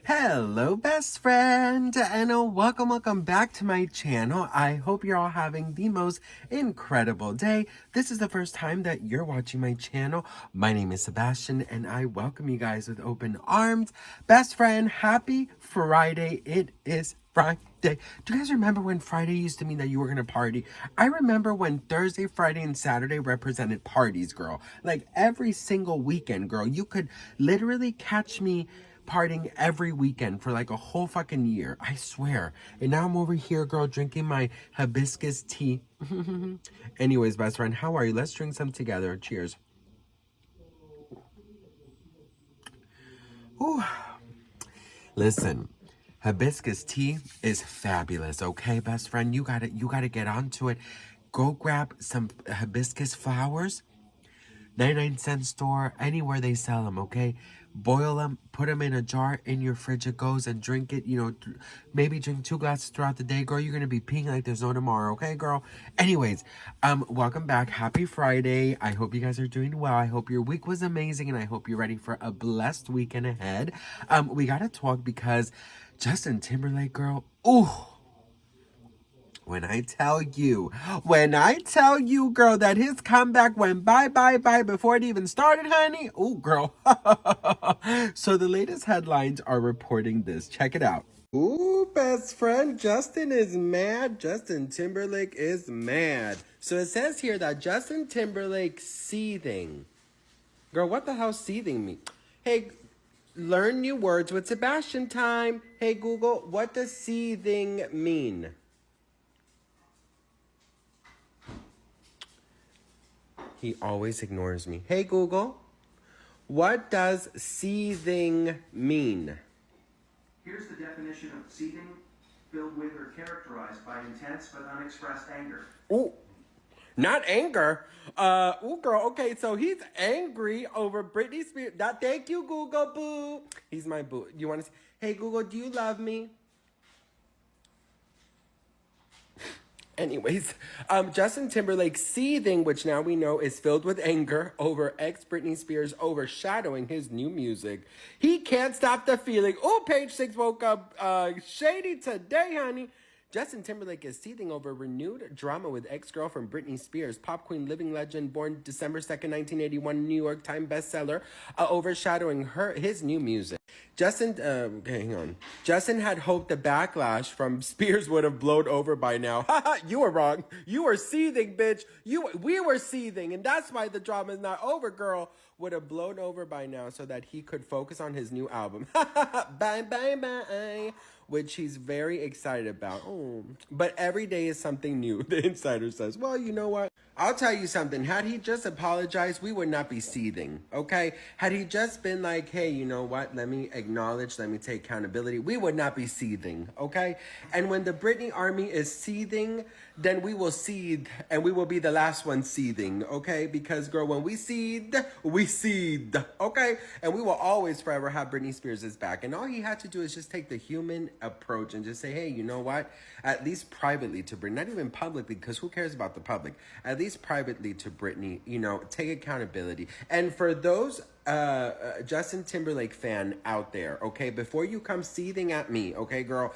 Hello, best friend, and welcome back to my channel. I hope you're all having the most incredible day. This is the first time that you're watching my channel. My name is Sebastian, and I welcome you guys with open arms. Best friend, happy Friday. It is Friday. Do you guys remember when Friday used to mean that you were going to party? I remember when Thursday, Friday, and Saturday represented parties, girl. Like every single weekend, girl. You could literally catch me partying every weekend for like a whole fucking year. I swear. And now I'm over here, girl, drinking my hibiscus tea. Anyways, best friend, how are you? Let's drink some together. Cheers. Ooh. Listen, hibiscus tea is fabulous, okay, best friend? You gotta get onto it. Go grab some hibiscus flowers. 99-cent store, anywhere they sell them, okay? Boil them, put them in a jar, in your fridge it goes, and drink it, maybe drink 2 glasses throughout the day, girl. You're gonna be peeing like there's no tomorrow, okay, girl? Anyways, welcome back. Happy Friday. I hope you guys are doing well. I hope your week was amazing, and I hope you're ready for a blessed weekend ahead. We gotta talk because Justin Timberlake, girl, ooh. When I tell you, girl, that his comeback went bye before it even started, honey. Oh, girl. So the latest headlines are reporting this. Check it out. Ooh, best friend, Justin is mad. Justin Timberlake is mad. So it says here that Justin Timberlake seething. Girl, what the hell seething mean? Hey, learn new words with Sebastian time. Hey, Google, what does seething mean? He always ignores me. Hey, Google, what does seething mean? Here's the definition of seething: filled with or characterized by intense but unexpressed anger. Ooh, not anger. Ooh, girl, okay, so he's angry over Britney Spears. Thank you, Google, boo. He's my boo. You want to say, hey, Google, do you love me? Anyways, Justin Timberlake seething, which now we know is filled with anger over ex-Britney Spears overshadowing his new music. He can't stop the feeling. Oh, Page 6 woke up shady today, honey. Justin Timberlake is seething over renewed drama with ex-girlfriend Britney Spears, pop queen living legend born December 2nd, 1981, New York Times bestseller, overshadowing his new music. Justin had hoped the backlash from Spears would have blown over by now. You were wrong. You were seething, bitch. We were seething, and that's why the drama is not over, girl. Would have blown over by now so that he could focus on his new album. Bye, bye, bye. Which he's very excited about. Oh. But every day is something new, the insider says. Well, you know what? I'll tell you something. Had he just apologized, we would not be seething, okay? Had he just been like, hey, you know what? Let me acknowledge, let me take accountability, we would not be seething, okay? And when the Britney army is seething, then we will seethe, and we will be the last one seething, okay? Because, girl, when we seethe, okay? And we will always forever have Britney Spears' back. And all he had to do is just take the human approach and just say, hey, you know what? At least privately to Britney, not even publicly, because who cares about the public? At least privately to Britney, take accountability. And for those Justin Timberlake fan out there, okay, before you come seething at me, okay, girl,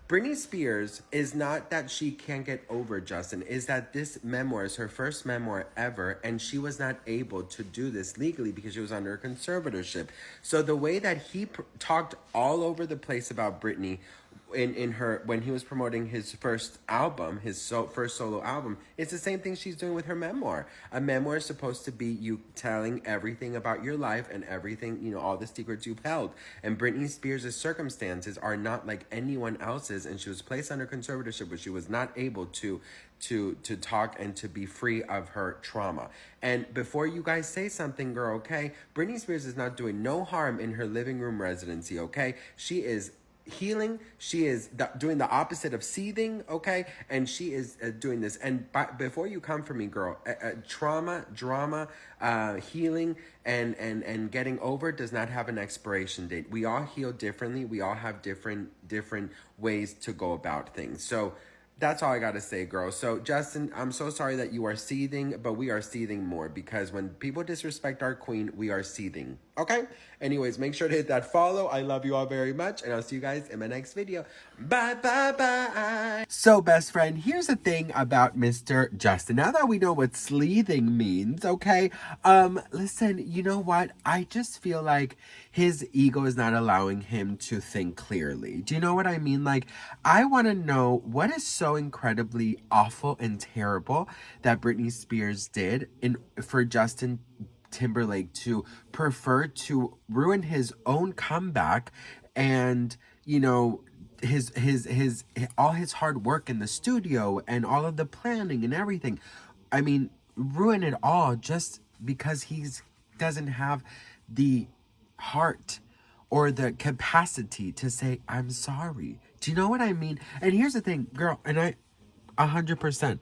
Britney Spears is not that she can't get over Justin, is that this memoir is her first memoir ever, and she was not able to do this legally because she was under a conservatorship. So the way that he talked all over the place about Britney when he was promoting his first album, first solo album, it's the same thing she's doing with her memoir. A memoir is supposed to be you telling everything about your life and everything, all the secrets you've held. And Britney Spears' circumstances are not like anyone else's, and she was placed under conservatorship, but she was not able to talk and to be free of her trauma. And before you guys say something, girl, okay, Britney Spears is not doing no harm in her living room residency, okay? She is healing. She is doing the opposite of seething, okay? And she is doing this. And before you come for me, girl, trauma, drama, healing, and getting over does not have an expiration date. We all heal differently. We all have different ways to go about things. So that's all I gotta say, girl. So, Justin, I'm so sorry that you are seething, but we are seething more because when people disrespect our queen, we are seething. Okay? Anyways, make sure to hit that follow. I love you all very much, and I'll see you guys in my next video. Bye, bye, bye. So, best friend, here's the thing about Mr. Justin. Now that we know what sleething means, okay? Listen, you know what? I just feel like his ego is not allowing him to think clearly. Do you know what I mean? Like, I want to know what is so incredibly awful and terrible that Britney Spears did for Justin Timberlake to prefer to ruin his own comeback and, you know, his all his hard work in the studio and all of the planning and everything. I mean, ruin it all just because he's doesn't have the heart or the capacity to say I'm sorry. Do you know what I mean? And here's the thing, girl, and 100%.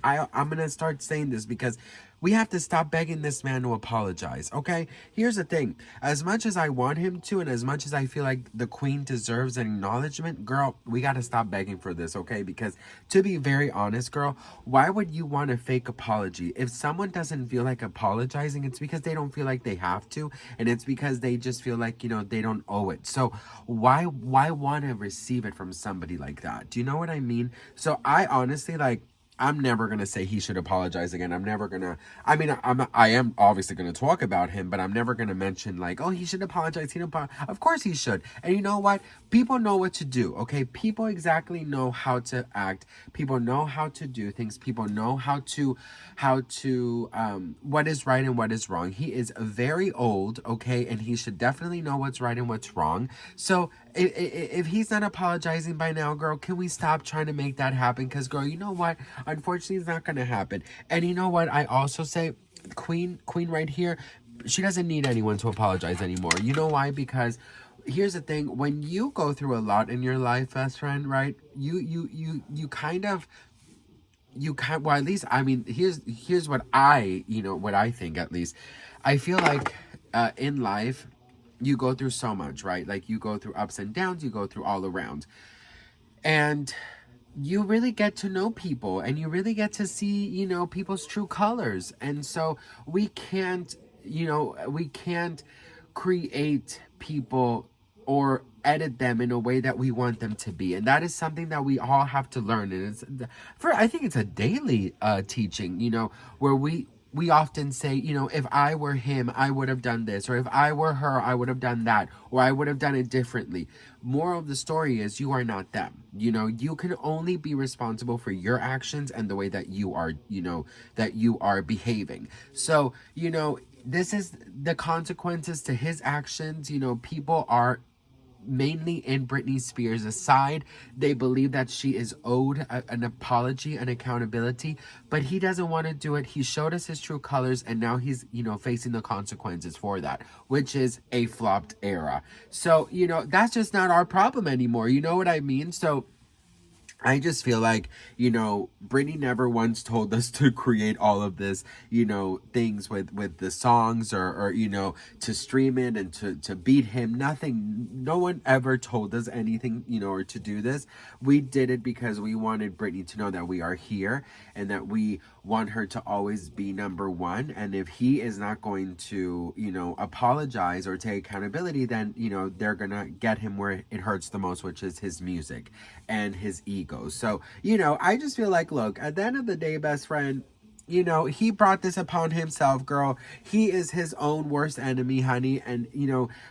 I'm gonna start saying this because we have to stop begging this man to apologize, okay? Here's the thing. As much as I want him to, and as much as I feel like the queen deserves an acknowledgement, girl, we gotta stop begging for this, okay? Because to be very honest, girl, why would you want a fake apology? If someone doesn't feel like apologizing, it's because they don't feel like they have to, and it's because they just feel like, you know, they don't owe it. So why want to receive it from somebody like that? Do you know what I mean? So I honestly, like, I'm never gonna say he should apologize again. I'm never gonna. I mean, I am obviously gonna talk about him, but I'm never gonna mention like, oh, he should apologize. He don't. Of course he should. And you know what? People know what to do. Okay, people exactly know how to act. People know how to do things. People know how to what is right and what is wrong. He is very old. Okay, and he should definitely know what's right and what's wrong. So if he's not apologizing by now, girl, can we stop trying to make that happen? Because, girl, you know what? Unfortunately, it's not going to happen. And you know what? I also say, Queen right here, she doesn't need anyone to apologize anymore. You know why? Because here's the thing. When you go through a lot in your life, best friend, right? You kind of well, at least, I mean, here's what what I think, at least. I feel like in life you go through so much, right? Like, you go through ups and downs, you go through all around, and you really get to know people, and you really get to see, people's true colors. And so we can't create people or edit them in a way that we want them to be. And that is something that we all have to learn. And I think it's a daily teaching, where we often say, if I were him, I would have done this, or if I were her, I would have done that, or I would have done it differently. Moral of the story is, you are not them. You can only be responsible for your actions and the way that you are behaving. So, this is the consequences to his actions. People are mainly in Britney Spears' side. They believe that she is owed an apology, an accountability, but he doesn't want to do it. He showed us his true colors, and now he's, facing the consequences for that, which is a flopped era. So, that's just not our problem anymore. You know what I mean? So I just feel like, Britney never once told us to create all of this, things with the songs or to stream it and to beat him. Nothing. No one ever told us anything, or to do this. We did it because we wanted Britney to know that we are here and that we want her to always be number one. And if he is not going to, apologize or take accountability, then, they're going to get him where it hurts the most, which is his music and his ego. So, I just feel like, look, at the end of the day, best friend, he brought this upon himself, girl. He is his own worst enemy, honey. And,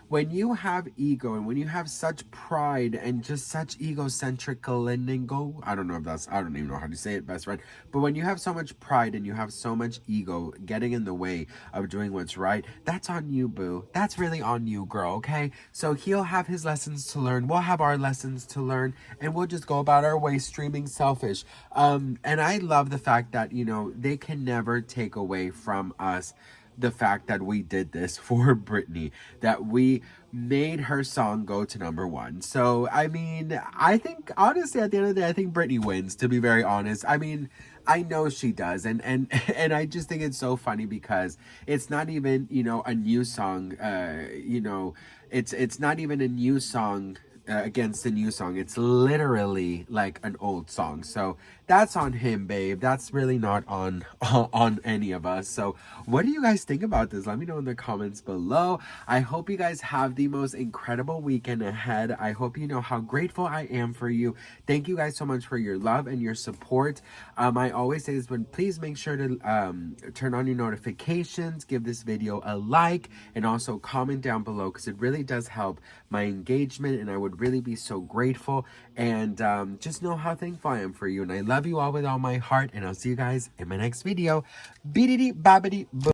when you have ego and when you have such pride and just such egocentric I don't even know how to say it, best friend. But when you have so much pride and you have so much ego getting in the way of doing what's right, that's on you, boo. That's really on you, girl, okay? So he'll have his lessons to learn. We'll have our lessons to learn. And we'll just go about our way streaming selfish. And I love the fact that, they can never take away from us the fact that we did this for Britney, that we made her song go to number one. So, I mean, I think, honestly, at the end of the day, I think Britney wins, to be very honest. I mean, I know she does. And I just think it's so funny because it's not even, a new song, it's not even a new song against the new song. It's literally like an old song. So that's on him, babe. That's really not on on any of us. So what do you guys think about this? Let me know in the comments below. I hope you guys have the most incredible weekend ahead. I hope you know how grateful I am for you. Thank you guys so much for your love and your support. I always say this, but please make sure to turn on your notifications, give this video a like, and also comment down below, because it really does help my engagement, and I would really be so grateful. And just know how thankful I am for you, and I love you all with all my heart, and I'll see you guys in my next video. Beedity bobbity boo.